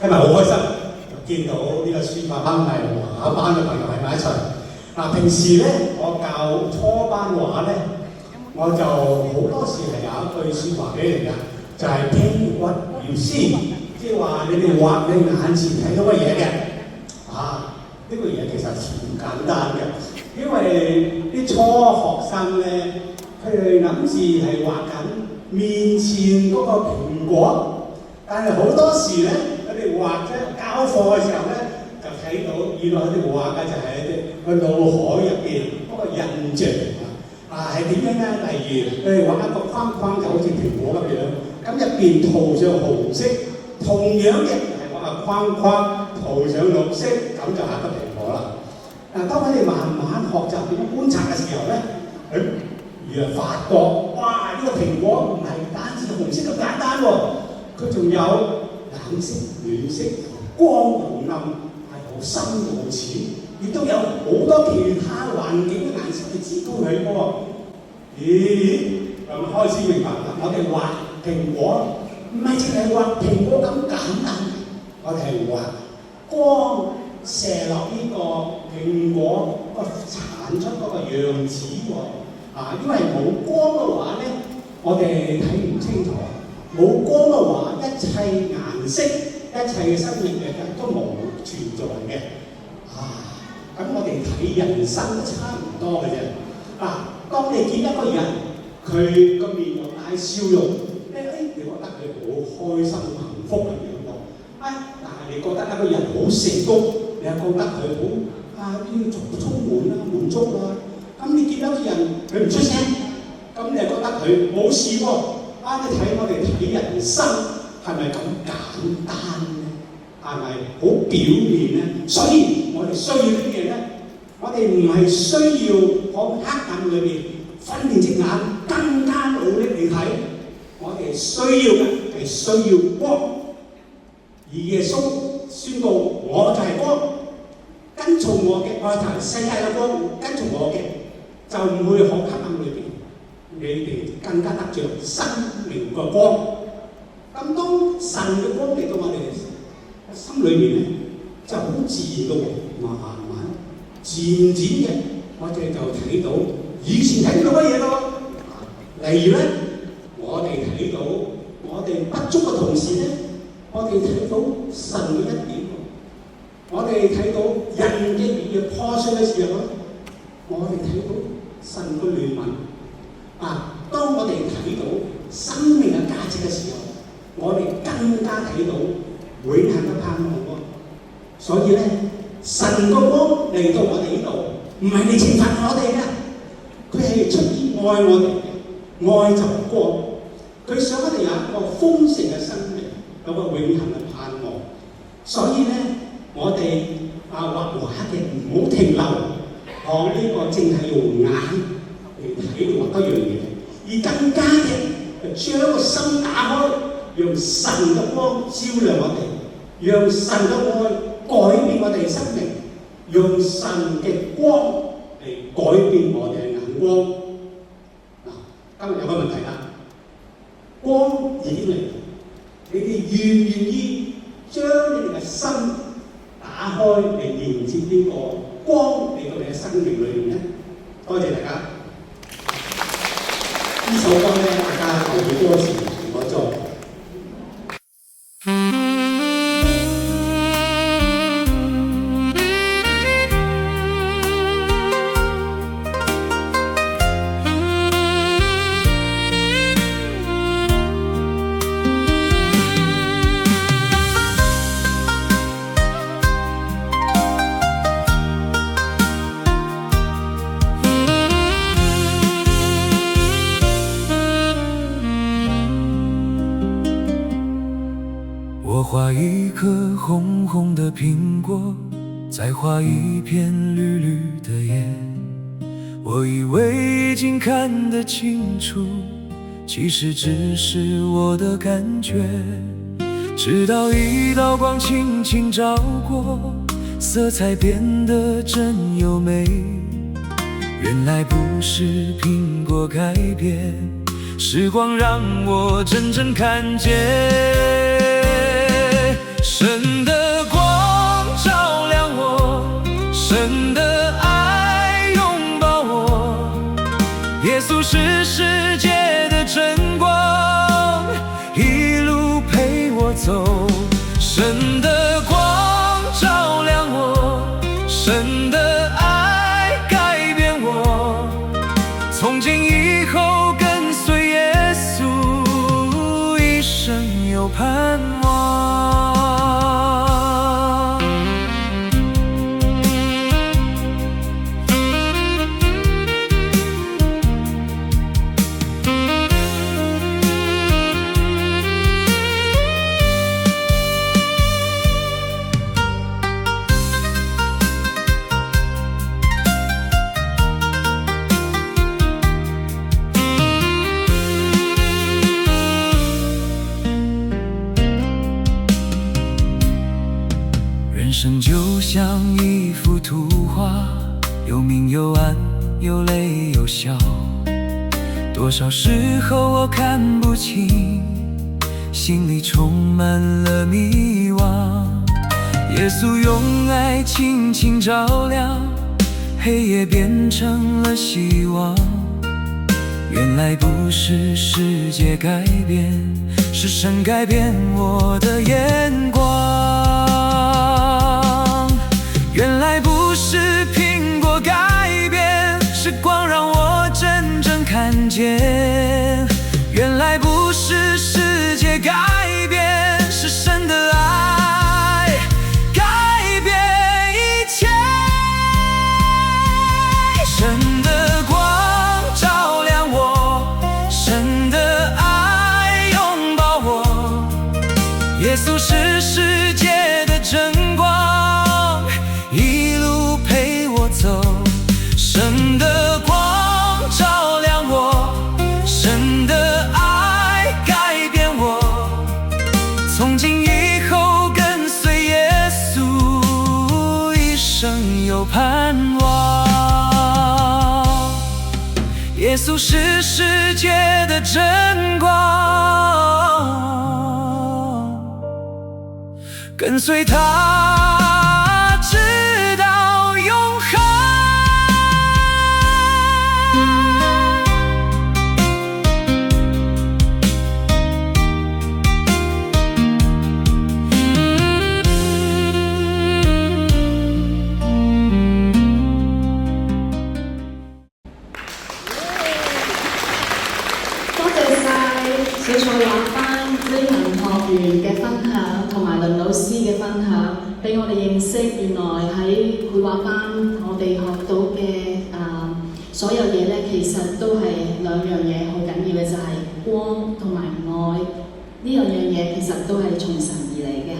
今日好開心，見到呢個書法班藝畫班嘅朋友喺埋一齊。平時咧我教初班畫咧，我就好多時係有一句説話俾你㗎，就係聽骨要先，即係話你哋畫你眼前睇到嘅嘢嘅。呢個嘢其實唔簡單嘅，因為啲初學生咧，佢哋諗住係畫緊面前嗰個蘋果，但係好多時咧，佢哋畫即係交課嘅時候咧，就睇到原來佢哋畫嘅就係佢腦海入邊嗰個印象係點樣咧？例如佢哋畫一個框框就好似蘋果咁樣，咁入邊塗上紅色，同樣嘅係畫個框框塗上綠色，咁就係一個蘋果啦。當佢哋慢慢學習點樣觀察嘅時候咧，原來發覺哇！呢個蘋果唔係單止紅色咁簡單喎，佢仲有冷色、暖色、光同暗，係好深好淺，亦都有好多其他環境嘅顏色嘅指導佢喎。咁開始明白啦！我哋畫蘋果唔係淨係畫蘋果咁簡單，我哋係畫光射落呢個蘋果個產出嗰個樣子喎。因為冇光嘅話咧，我哋睇唔清楚。冇光嘅話，一切顏色、一切嘅生命嘅都冇存在嘅。咁我哋睇人生都差唔多嘅啫。當你見一個人，佢個面容帶笑容，你覺得佢好開心、幸福咁樣喎。但係你覺得一個人好成功，你又覺得佢好充滿滿足啦。咁你見到個人佢唔出聲，咁你又覺得佢冇事喎。你睇我哋睇人生係咪咁簡單咧？係咪好表面咧？所以我哋需要啲嘢咧，我哋唔係需要喺黑暗裏面訓練隻眼更加努力嚟睇，我哋需要嘅係需要光。而耶穌宣告：我就係光，跟從我嘅，我就係世界嘅光，跟從我嘅。就唔會喺黑暗裏邊，你哋更加得着生命嘅光。咁當神嘅光嚟到我哋心裏面咧，就好自然嘅喎，慢慢漸漸嘅，我哋就睇到以前睇到乜嘢咯。例如咧，我哋睇到我哋不足嘅同時咧，我哋睇到神嘅一點。我哋睇到人嘅面破碎嘅時候咧，我哋睇到神嘅憐憫。當我哋睇到生命嘅價值嘅時候，我哋更加睇到永恆嘅盼望喎。所以咧，神嘅光嚟到我哋呢度，唔係嚟懲罰我哋嘅，佢係出於愛我哋嘅，愛就係光。佢想我哋有一個豐盛嘅生命，有個永恆嘅盼望。所以咧，我哋畫畫嘅唔好停留。呢個淨係用眼嚟睇畫一樣嘢，而更加嘅將個心打開，讓神嘅光照亮我哋，讓神嘅愛改變我哋生命，用神嘅光嚟改變我哋嘅眼光。今日有個問題啦，光已經嚟，你哋願唔願意將你哋嘅心打開嚟連接呢個光嚟到你嘅生命裏面咧？多謝大家。呢首歌咧，大家留意歌詞同我做。我画一颗红红的苹果，再画一片绿绿的叶。我以为已经看得清楚，其实只是我的感觉。直到一道光轻轻照过，色彩变得真优美。原来不是苹果改变，时光让我真正看见。神神的光照亮我，神的爱改变我，从今以后跟随耶稣，一生有盼望。人生就像一幅图画，有明有暗，有泪有笑。多少时候我看不清，心里充满了迷惘。耶稣用爱轻轻照亮，黑夜变成了希望。原来不是世界改变，是神改变我的眼光。原来不是苹果改变，是光让我真正看见。原来不是世界改变，是神的爱改变一切。神的光照亮我，神的爱拥抱我，耶稣是世界的真光，一路陪我走。神的光照亮我，神的爱改变我，从今以后跟随耶稣，一生有盼望。耶稣是世界的真光，跟随他直到永恒。多謝晒小菜畫班呢群學員嘅分享，同埋倫老師嘅分享，俾我哋認識原來喺繪畫班我哋學到嘅所有嘢咧，其實都係兩樣嘢好緊要嘅，就係光同埋愛。呢兩樣嘢其實都係從神而嚟嘅。